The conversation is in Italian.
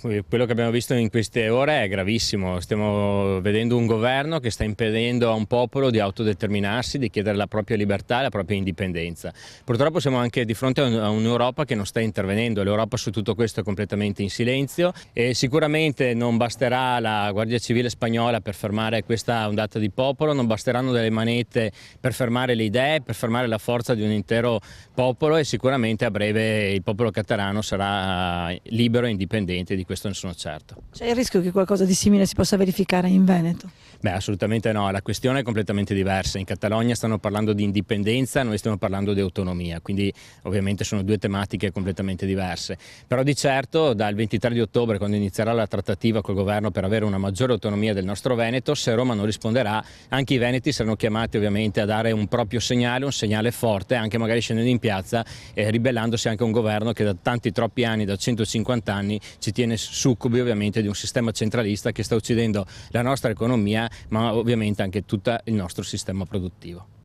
Quello che abbiamo visto in queste ore è gravissimo, stiamo vedendo un governo che sta impedendo a un popolo di autodeterminarsi, di chiedere la propria libertà e la propria indipendenza. Purtroppo siamo anche di fronte a un'Europa che non sta intervenendo, l'Europa su tutto questo è completamente in silenzio e sicuramente non basterà la Guardia Civile spagnola per fermare questa ondata di popolo, non basteranno delle manette per fermare le idee, per fermare la forza di un intero popolo e sicuramente a breve il popolo catalano sarà libero e indipendente, di questo ne sono certo. C'è il rischio che qualcosa di simile si possa verificare in Veneto? Beh, assolutamente no, la questione è completamente diversa. In Catalogna stanno parlando di indipendenza, noi stiamo parlando di autonomia, quindi ovviamente sono due tematiche completamente diverse. Però di certo dal 23 di ottobre, quando inizierà la trattativa col governo per avere una maggiore autonomia del nostro Veneto, se Roma non risponderà, anche i veneti saranno chiamati ovviamente a dare un proprio segnale, un segnale forte, anche magari scendendo in piazza e ribellandosi anche a un governo che da tanti troppi anni, da 150 anni, ci tiene succubi ovviamente di un sistema centralista che sta uccidendo la nostra economia, ma ovviamente anche tutto il nostro sistema produttivo.